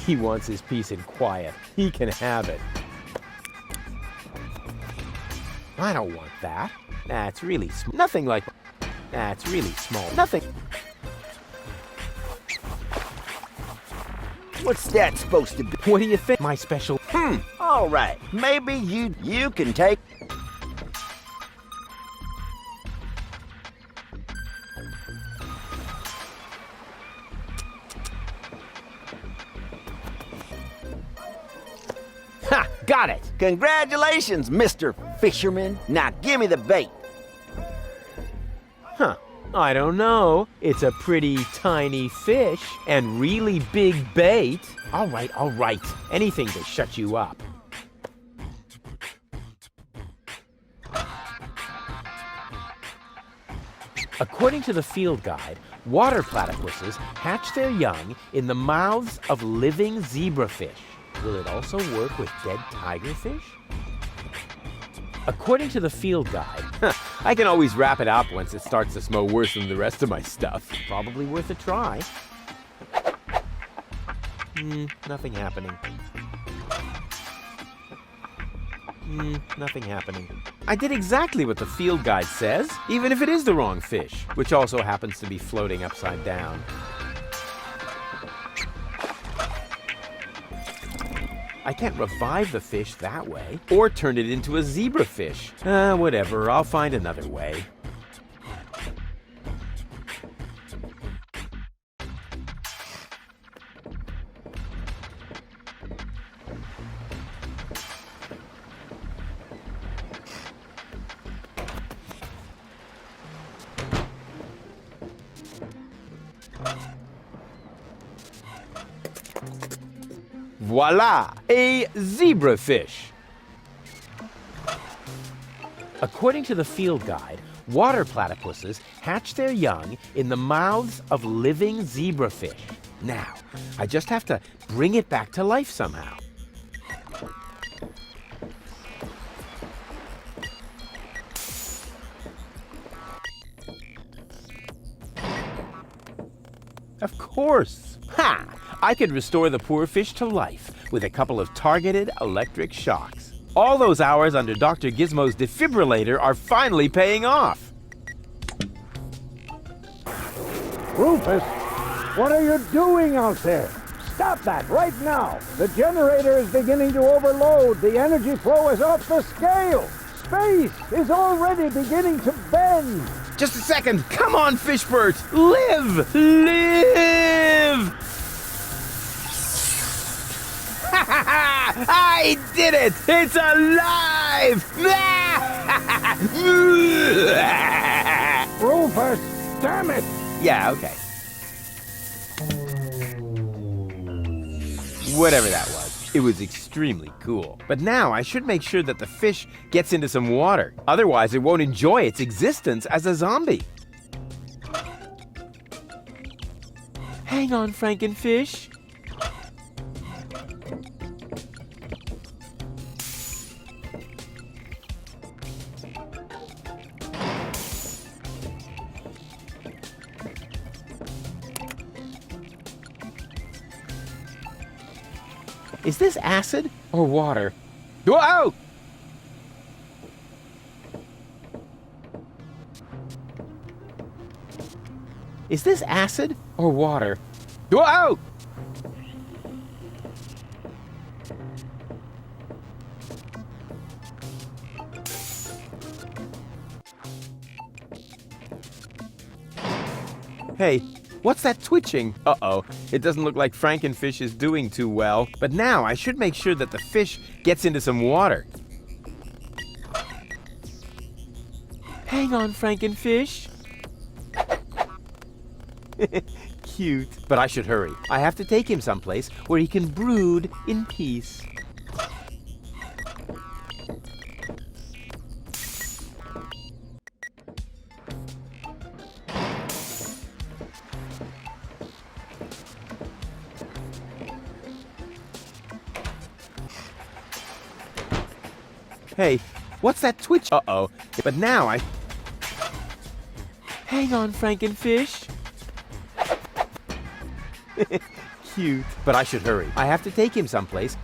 He wants his peace and quiet. He can have it. I don't want that. That's really small. Nothing like... That's really small. Nothing. What's that supposed to be? What do you think? My special... All right. Maybe you can take... Ha! Got it! Congratulations, Mr. Fisherman. Now give me the bait. Huh. I don't know. It's a pretty tiny fish and really big bait. All right. Anything to shut you up. According to the field guide, water platypuses hatch their young in the mouths of living zebrafish. Will it also work with dead tigerfish? According to the field guide, I can always wrap it up once it starts to smell worse than the rest of my stuff. Probably worth a try. Nothing happening. Nothing happening. I did exactly what the field guide says, even if it is the wrong fish, which also happens to be floating upside down. I can't revive the fish that way, or turn it into a zebrafish. Whatever, I'll find another way. Voila! A zebrafish! According to the field guide, water platypuses hatch their young in the mouths of living zebrafish. Now, I just have to bring it back to life somehow. Of course! Ha! I could restore the poor fish to life with a couple of targeted electric shocks. All those hours under Dr. Gizmo's defibrillator are finally paying off. Rufus, what are you doing out there? Stop that right now. The generator is beginning to overload. The energy flow is off the scale. Space is already beginning to bend. Just a second. Come on, Fishbert. Live! Live! I did it! It's alive! Rufus, damn it! Yeah, okay. Whatever that was, it was extremely cool. But now I should make sure that the fish gets into some water. Otherwise, it won't enjoy its existence as a zombie. Hang on, Frankenfish. Is this acid or water? Whoa! Is this acid or water? Whoa! Hey, what's that twitching? Uh-oh, it doesn't look like Frankenfish is doing too well. But now I should make sure that the fish gets into some water. Hang on, Frankenfish. Cute. But I should hurry. I have to take him someplace where he can brood in peace. Hey, what's that twitch? Uh-oh. But now I... Hang on, Frankenfish. cute. But I should hurry. I have to take him someplace.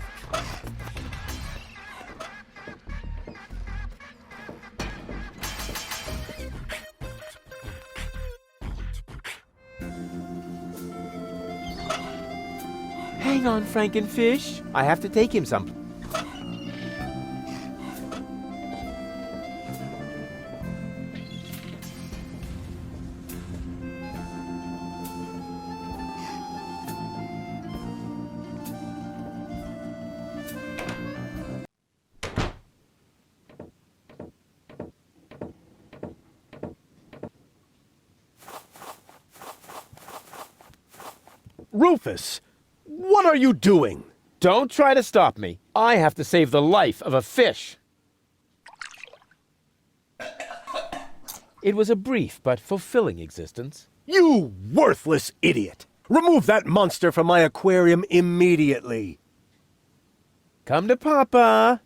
Hang on, Frankenfish. I have to take him some. Rufus, what are you doing? Don't try to stop me. I have to save the life of a fish. It was a brief but fulfilling existence. You worthless idiot! Remove that monster from my aquarium immediately. Come to Papa.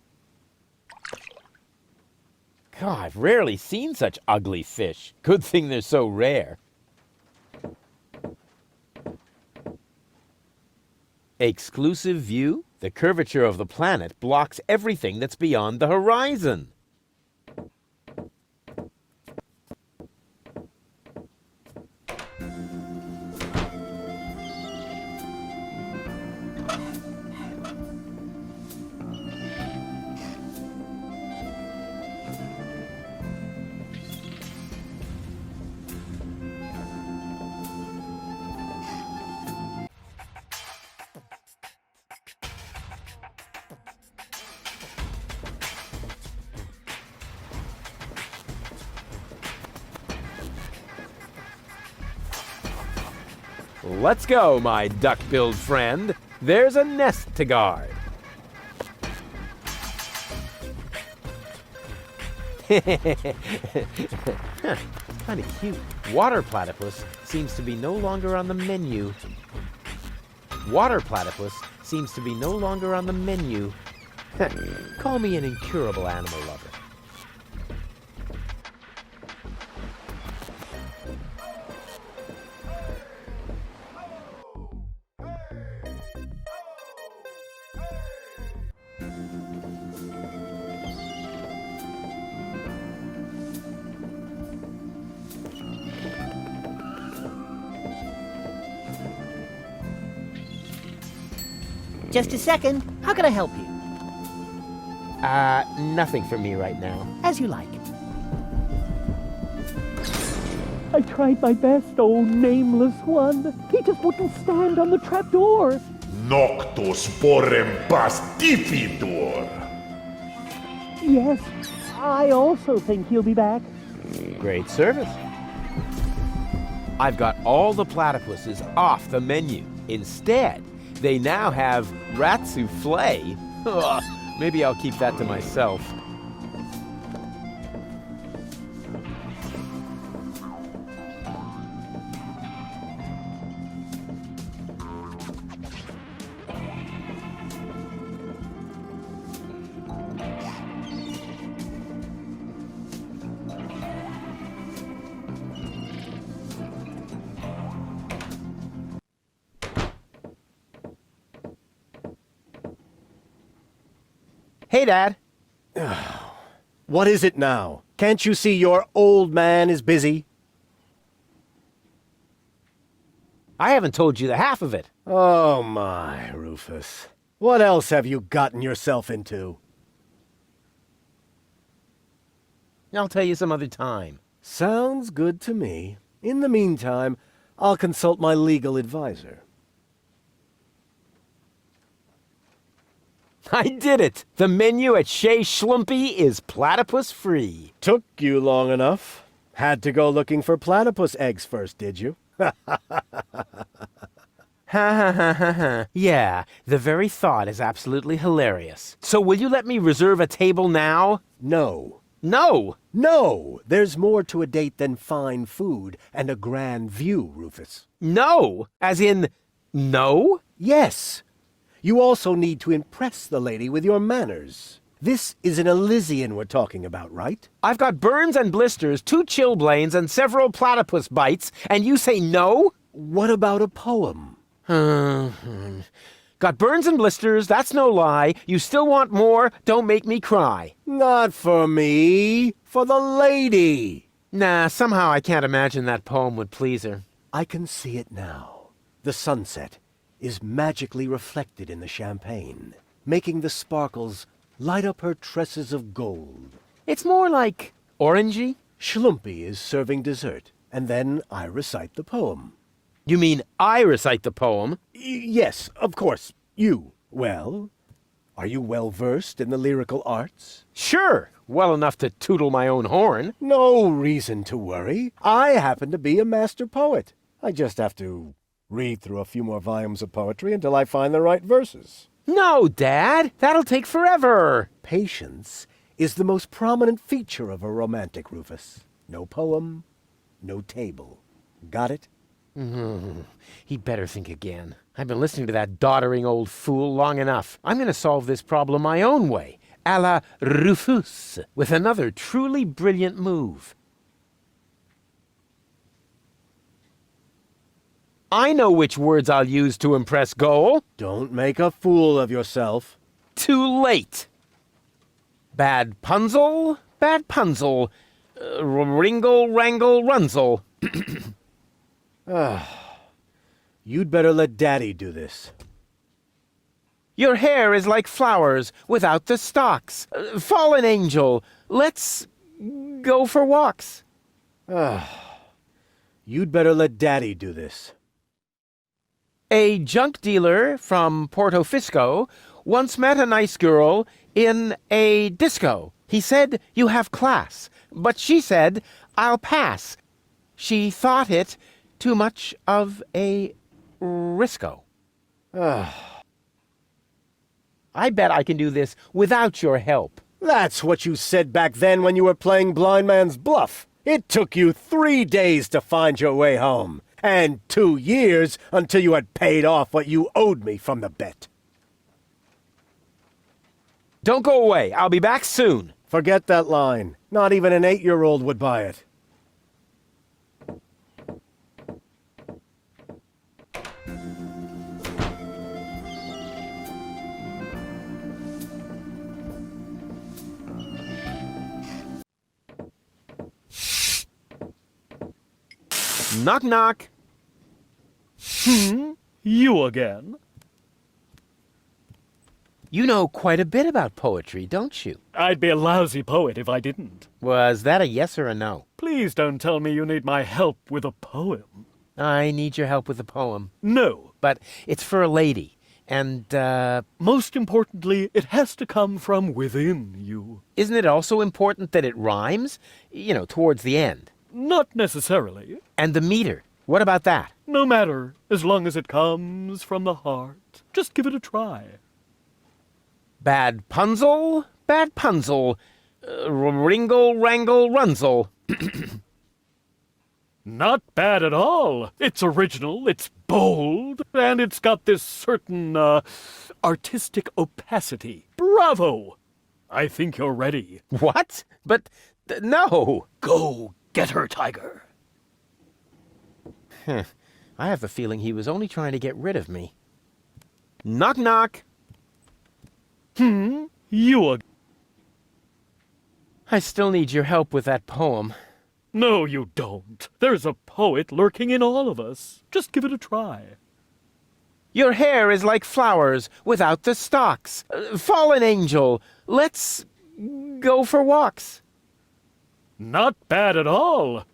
God, I've rarely seen such ugly fish. Good thing they're so rare. Exclusive view? The curvature of the planet blocks everything that's beyond the horizon. Let's go, my duck-billed friend. There's a nest to guard. Kind of cute. Water platypus seems to be no longer on the menu. Water platypus seems to be no longer on the menu. Call me an incurable animal lover. Just a second. How can I help you? Nothing for me right now. As you like. I tried my best, oh nameless one. He just wouldn't stand on the trapdoor. Noctus porem pastifidur. Yes, I also think he'll be back. Great service. I've got all the platypuses off the menu. Instead, they now have rat souffle. Maybe I'll keep that to myself. Hey, Dad. What is it now? Can't you see your old man is busy? I haven't told you the half of it. Oh my, Rufus. What else have you gotten yourself into? I'll tell you some other time. Sounds good to me. In the meantime, I'll consult my legal advisor. I did it! The menu at Chez Schlumpy is platypus free. Took you long enough. Had to go looking for platypus eggs first, did you? Ha ha ha ha ha. Yeah, the very thought is absolutely hilarious. So will you let me reserve a table now? No. No! No! There's more to a date than fine food and a grand view, Rufus. No! As in, no? Yes. You also need to impress the lady with your manners. This is an Elysian we're talking about, right? I've got burns and blisters, 2 chilblains, and several platypus bites, and you say no? What about a poem? Got burns and blisters, that's no lie. You still want more? Don't make me cry. Not for me, for the lady. Nah, somehow I can't imagine that poem would please her. I can see it now. The sunset is magically reflected in the champagne, making the sparkles light up her tresses of gold. It's more like orangey. Schlumpy is serving dessert, and then I recite the poem. You mean I recite the poem? Yes, of course, you. Well, are you well-versed in the lyrical arts? Sure, well enough to tootle my own horn. No reason to worry. I happen to be a master poet. I just have to read through a few more volumes of poetry until I find the right verses. No, Dad, that'll take forever. Patience is the most prominent feature of a romantic, Rufus. No poem, no table. Got it? He'd better think again. I've been listening to that doddering old fool long enough. I'm going to solve this problem my own way, a la Rufus, with another truly brilliant move. I know which words I'll use to impress Goal. Don't make a fool of yourself. Too late. Bad punzel, ringle, wrangle, runzel. You'd better let Daddy do this. Your hair is like flowers without the stalks. Fallen angel, let's go for walks. You'd better let Daddy do this. A junk dealer from Porto Fisco once met a nice girl in a disco. He said, "You have class." But she said, "I'll pass." She thought it too much of a risco. I bet I can do this without your help. That's what you said back then when you were playing blind man's bluff. It took you 3 days to find your way home, and 2 years until you had paid off what you owed me from the bet. Don't go away. I'll be back soon. Forget that line. Not even an 8-year-old would buy it. Knock, knock. You again? You know quite a bit about poetry, don't you? I'd be a lousy poet if I didn't. Was that a yes or a no? Please don't tell me you need my help with a poem. I need your help with a poem. No. But it's for a lady. And, Most importantly, it has to come from within you. isn't it also important that it rhymes? You know, towards the end. Not necessarily. And the meter. What about that? No matter, as long as it comes from the heart. Just give it a try. Bad punzel, ringle, wrangle, runzel. Not bad at all. It's original, it's bold, and it's got this certain, artistic opacity. Bravo! I think you're ready. What? But, no. Go get her, Tiger. I have the feeling he was only trying to get rid of me. Knock, knock. You I still need your help with that poem. No, you don't. There's a poet lurking in all of us. Just give it a try. Your hair is like flowers without the stalks. Fallen angel, let's go for walks. Not bad at all.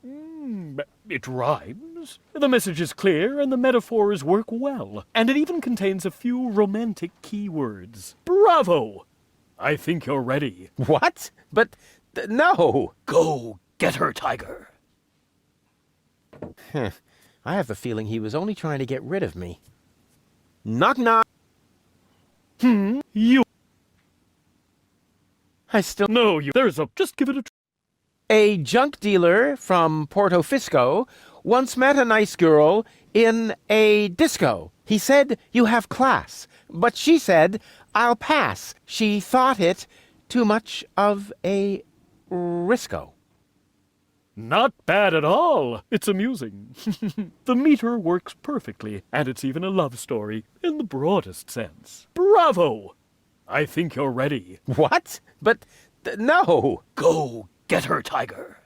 It rhymes. The message is clear and the metaphors work well. And it even contains a few romantic keywords. Bravo! I think you're ready. What? But, no. Go get her, Tiger. I have the feeling he was only trying to get rid of me. Knock, knock. You. I still... No, you. There's a. Just give it a try. A junk dealer from Porto Fisco once met a nice girl in a disco. He said, "You have class." But she said, "I'll pass." She thought it too much of a risco. Not bad at all. It's amusing. The meter works perfectly, and it's even a love story in the broadest sense. Bravo! I think you're ready. What? But no. Go get her, Tiger.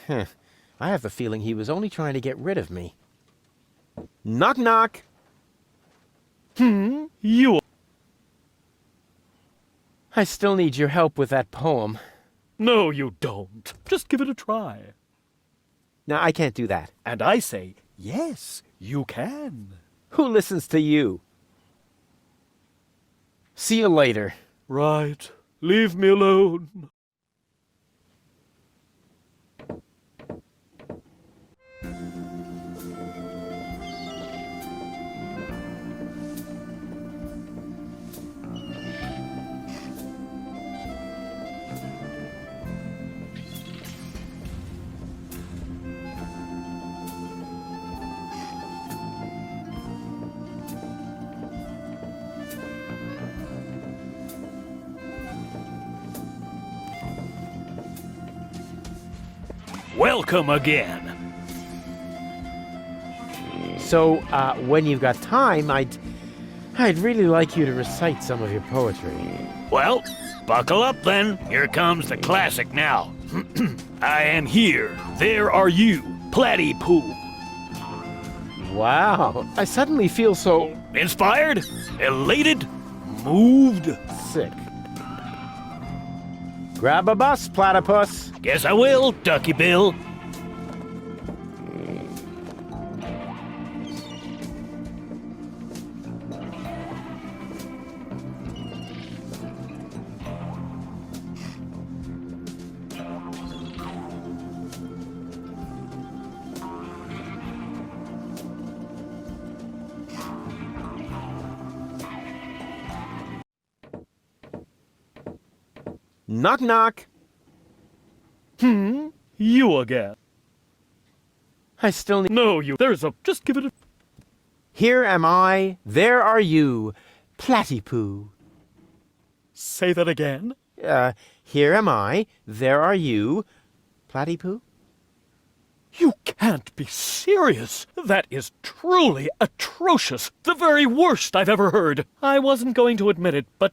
I have the feeling he was only trying to get rid of me. Knock, knock. You. I still need your help with that poem. No, you don't. Just give it a try. No, I can't do that. And I say, yes, you can. Who listens to you? See you later. Right. Leave me alone. Welcome again. So, when you've got time, I'd really like you to recite some of your poetry. Well, buckle up then. Here comes the classic now. I am here. There are you, Platypoo. Wow, I suddenly feel so Inspired? Elated? Moved? sick. Grab a bus, platypus. Guess I will, Ducky Bill. Knock, knock. You again. I still need... No, you. There's a. Just give it a. Here am I, there are you, Platypoo. Say that again. Here am I, there are you, Platypoo. You can't be serious. That is truly atrocious. The very worst I've ever heard. I wasn't going to admit it, but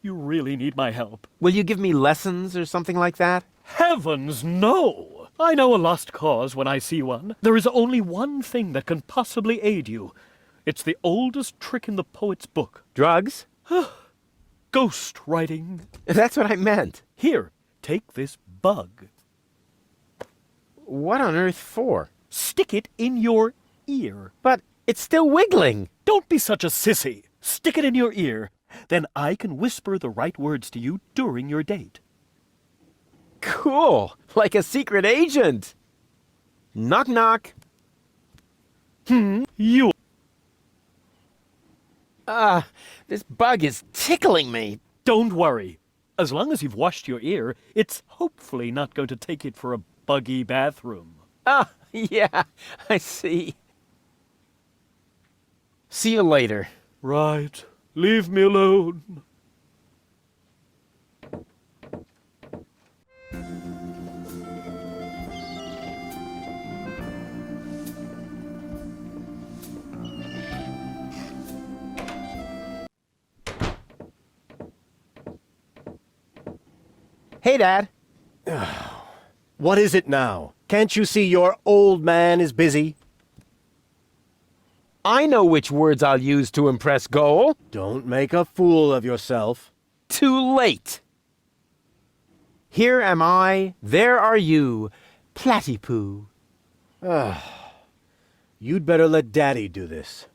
you really need my help. Will you give me lessons or something like that? Heavens, no! I know a lost cause when I see one. There is only one thing that can possibly aid you. It's the oldest trick in the poet's book. Drugs? Ghost writing. That's what I meant. Here, take this bug. What on earth for? Stick it in your ear. But it's still wiggling. Don't be such a sissy. Stick it in your ear. Then I can whisper the right words to you during your date. Cool, like a secret agent. Knock, knock. You. This bug is tickling me. Don't worry. As long as you've washed your ear, it's hopefully not going to take it for a buggy bathroom. Yeah, I see. See you later. Right. Leave me alone. Hey, Dad. What is it now? Can't you see your old man is busy? I know which words I'll use to impress Goal. Don't make a fool of yourself. Too late. Here am I, there are you, Platypoo. You'd better let Daddy do this.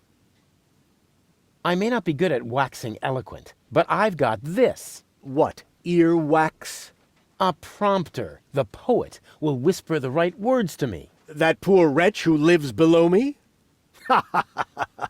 I may not be good at waxing eloquent, but I've got this. What, earwax? A prompter. The poet will whisper the right words to me. That poor wretch who lives below me?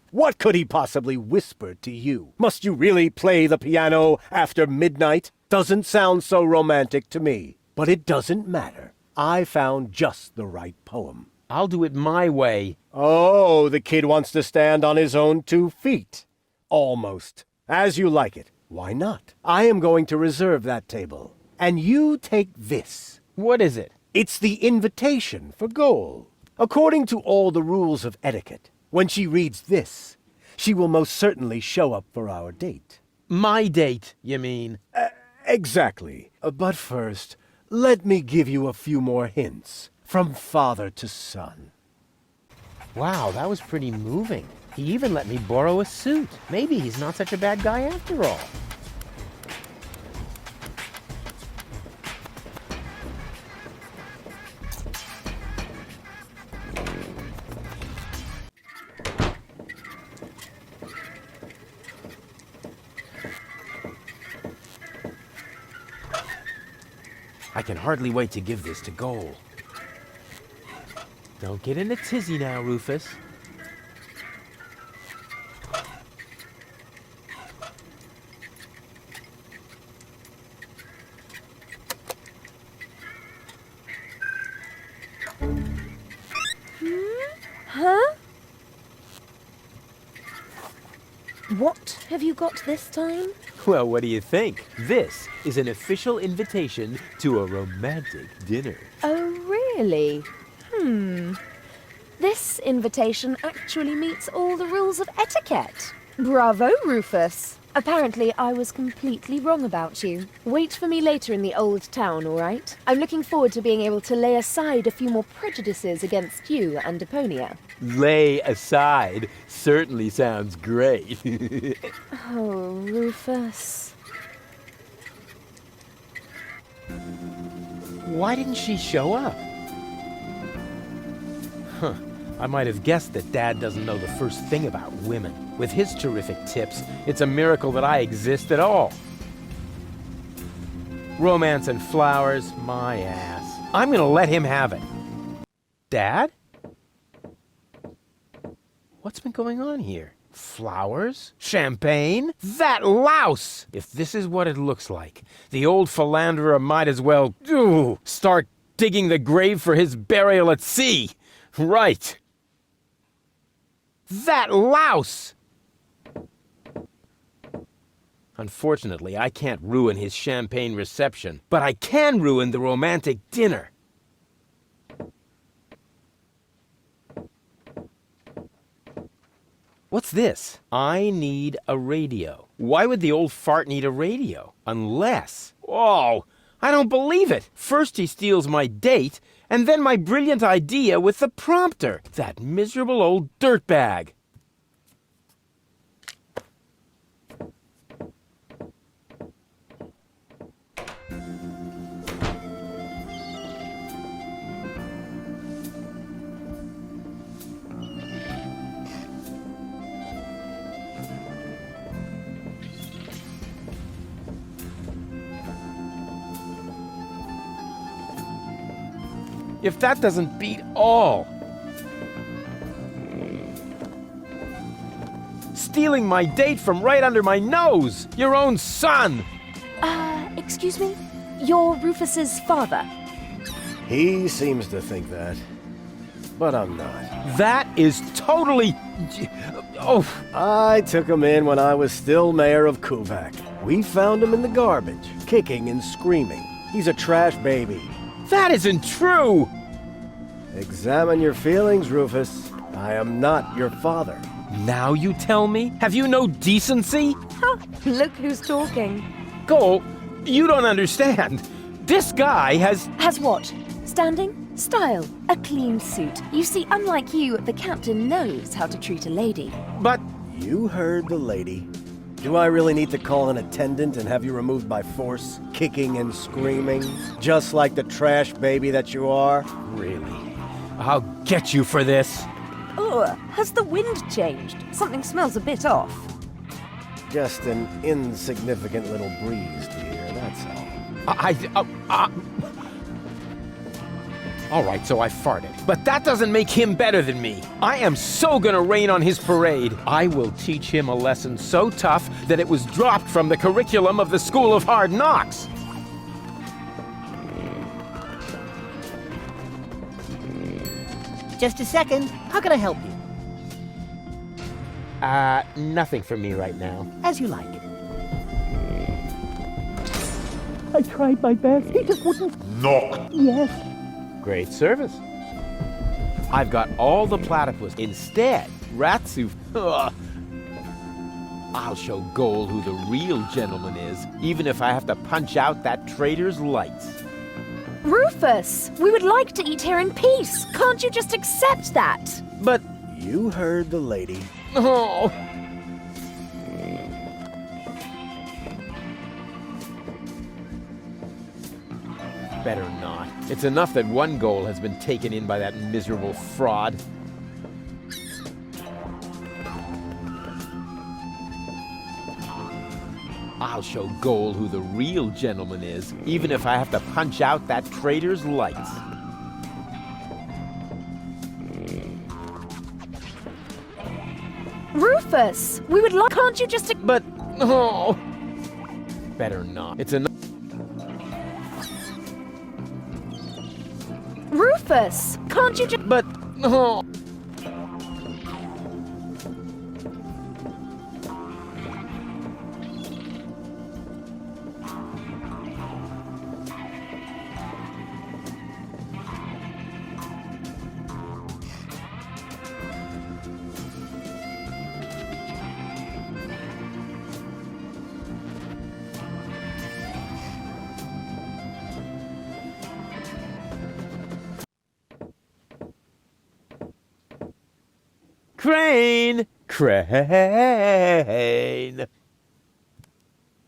What could he possibly whisper to you? Must you really play the piano after midnight? Doesn't sound so romantic to me. But it doesn't matter. I found just the right poem. I'll do it my way. Oh, the kid wants to stand on his own 2 feet. Almost. As you like it. Why not? I am going to reserve that table. And you take this. What is it? It's the invitation for goal. According to all the rules of etiquette, when she reads this, she will most certainly show up for our date. My date, you mean? Exactly. But first, let me give you a few more hints from father to son. Wow, that was pretty moving. He even let me borrow a suit. Maybe he's not such a bad guy after all. I can hardly wait to give this to Goal. Don't get in a tizzy now, Rufus. Huh? What have you got this time? Well, what do you think? This is an official invitation to a romantic dinner. Oh, really? This invitation actually meets all the rules of etiquette. Bravo, Rufus. Apparently, I was completely wrong about you. Wait for me later in the old town, all right? I'm looking forward to being able to lay aside a few more prejudices against you and Deponia. Lay aside certainly sounds great. Oh, Rufus. Why didn't she show up? Huh. I might have guessed that Dad doesn't know the first thing about women. With his terrific tips, it's a miracle that I exist at all. Romance and flowers, my ass. I'm gonna let him have it. Dad? What's been going on here? Flowers? Champagne? That louse! If this is what it looks like, the old philanderer might as well start digging the grave for his burial at sea. Right. That louse! Unfortunately, I can't ruin his champagne reception, but I can ruin the romantic dinner. What's this? I need a radio. Why would the old fart need a radio? Unless... Oh, I don't believe it. First he steals my date, and then my brilliant idea with the prompter. That miserable old dirtbag. If that doesn't beat all. Stealing my date from right under my nose! Your own son! Excuse me? You're Rufus's father? He seems to think that, but I'm not. That is totally... Oh, I took him in when I was still mayor of Kuvak. We found him in the garbage, kicking and screaming. He's a trash baby. that isn't true! Examine your feelings, Rufus. I am not your father. Now you tell me? Have you no decency? Look who's talking. Cole, you don't understand. This guy has... Has what? Standing? Style. A clean suit. You see, unlike you, the captain knows how to treat a lady. But... You heard the lady. Do I really need to call an attendant and have you removed by force, kicking and screaming, just like the trash baby that you are? Really? I'll get you for this. Ugh, has the wind changed? Something smells a bit off. Just an insignificant little breeze, dear, that's all. All right, so I farted. But that doesn't make him better than me. I am so gonna rain on his parade. I will teach him a lesson so tough that it was dropped from the curriculum of the School of Hard Knocks. Just a second. How can I help you? Nothing for me right now. As you like. I tried my best. He just wouldn't. Knock. Yes. Great service. I've got all the platypus. Instead, Ratsu... Ugh. I'll show Goal who the real gentleman is, even if I have to punch out that traitor's lights. Rufus, we would like to eat here in peace. Can't you just accept that? But... You heard the lady. Oh... Better not. It's enough that one goal has been taken in by that miserable fraud. I'll show Goal who the real gentleman is, even if I have to punch out that traitor's lights. Rufus, we would like... Can't you just... But... Oh... Better not. It's enough... Rufus, can't you just... But... Oh... Crane! Crane!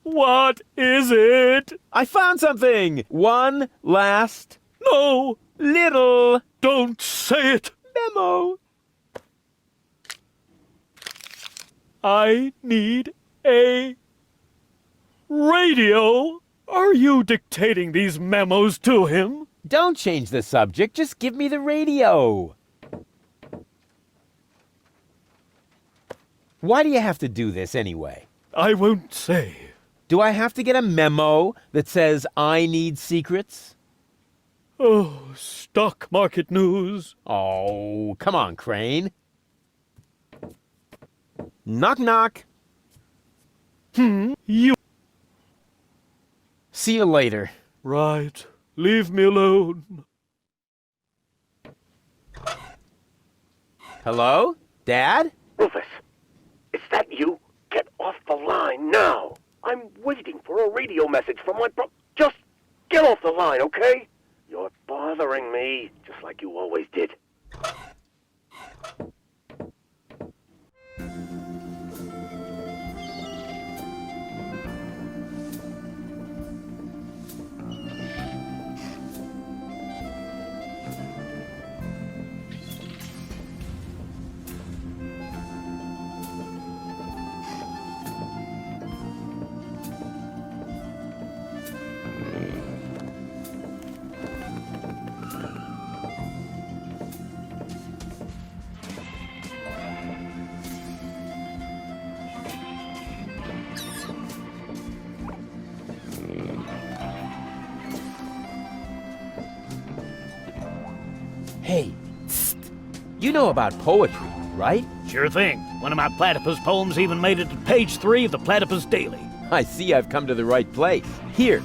What is it? I found something! One last No! little Don't say it! memo. I need a radio. Are you dictating these memos to him? Don't change the subject, just give me the radio. Why do you have to do this anyway? I won't say. Do I have to get a memo that says I need secrets? Oh, stock market news. Oh, come on, Crane. Knock, knock. You... See you later. Right. Leave me alone. Hello? Dad? Rufus, is that you? Get off the line now. I'm waiting for a radio message from my Just get off the line, okay? You're bothering me, just like you always did. Hey, psst. You know about poetry, right? Sure thing. One of my platypus poems even made it to page 3 of the Platypus Daily. I see I've come to the right place. Here.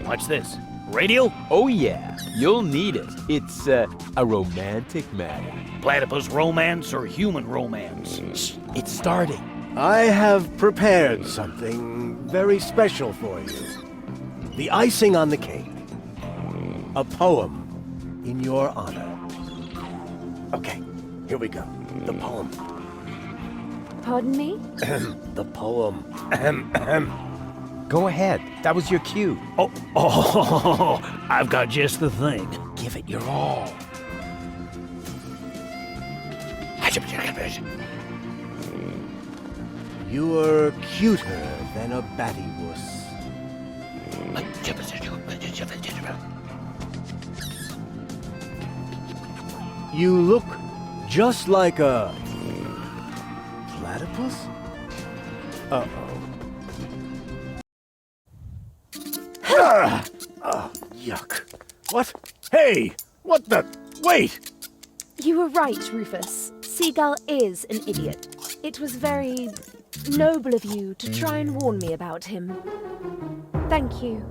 What's this? Radio? Oh yeah, you'll need it. It's a romantic matter. Platypus romance or human romance? Shh, it's starting. I have prepared something very special for you. The icing on the cake. A poem in your honor. Okay, here we go. The poem. Pardon me? The poem. Go ahead. That was your cue. Oh, I've got just the thing. Give it your all. You're cuter than a battywuss. You look just like a platypus? Uh-oh. Oh, yuck. What? Hey! What the? Wait! You were right, Rufus. Seagull is an idiot. It was very noble of you to try and warn me about him. Thank you.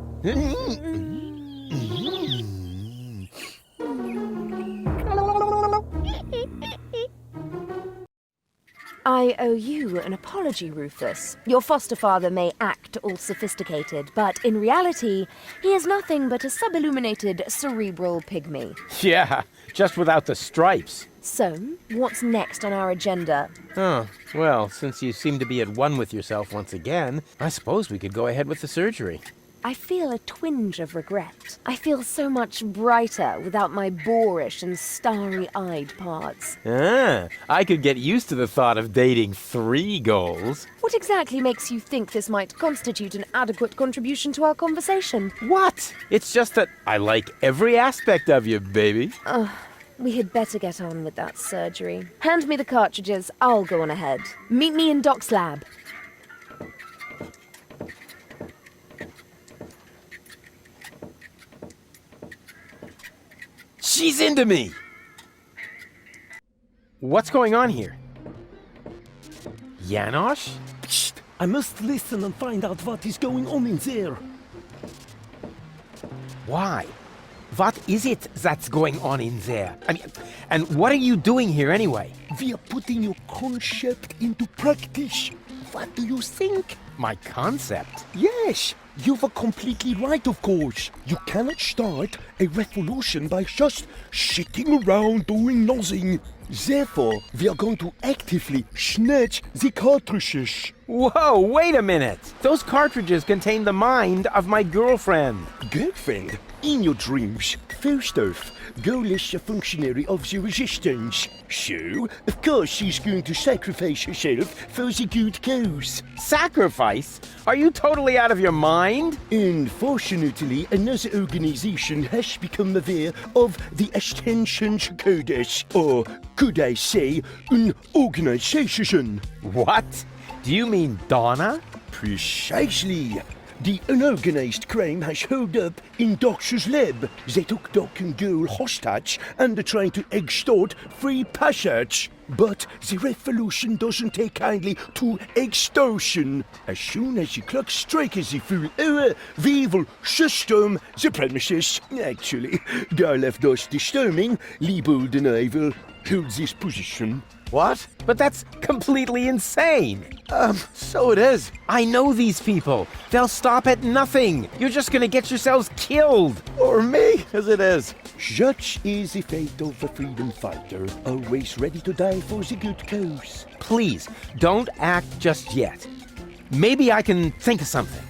I owe you an apology, Rufus. Your foster father may act all sophisticated, but in reality, he is nothing but a sub-illuminated cerebral pygmy. Yeah, just without the stripes. So, what's next on our agenda? Oh, well, since you seem to be at one with yourself once again, I suppose we could go ahead with the surgery. I feel a twinge of regret. I feel so much brighter without my boorish and starry-eyed parts. I could get used to the thought of dating 3 goals. What exactly makes you think this might constitute an adequate contribution to our conversation? What? It's just that I like every aspect of you, baby. We had better get on with that surgery. Hand me the cartridges, I'll go on ahead. Meet me in Doc's lab. She's into me! What's going on here? Janosch? Psst! I must listen and find out what is going on in there. Why? What is it that's going on in there? I mean, and what are you doing here anyway? We are putting your concept into practice. What do you think? My concept? Yes, you were completely right, of course. You cannot start a revolution by just sitting around doing nothing. Therefore, we are going to actively snatch the cartridges. Whoa, wait a minute! Those cartridges contain the mind of my girlfriend. Girlfriend? In your dreams, first off, Girl is a functionary of the resistance. So, of course she's going to sacrifice herself for the good cause. Sacrifice? Are you totally out of your mind? Unfortunately, another organization has become aware of the Ascension's Codex, or could I say, an organization. What? Do you mean Donna? Precisely. The unorganized crime has held up in Doc's lab. They took Doc and Girl hostage and are trying to extort free passage. But the revolution doesn't take kindly to extortion. As soon as the clock strikes the full hour, we will system the premises. Actually, Girl left us disturbing. Liebold and I will hold this position. What? But that's completely insane. So it is. I know these people. They'll stop at nothing. You're just gonna get yourselves killed. Or me, as it is. Such is the fate of a freedom fighter, always ready to die for the good cause. Please, don't act just yet. Maybe I can think of something.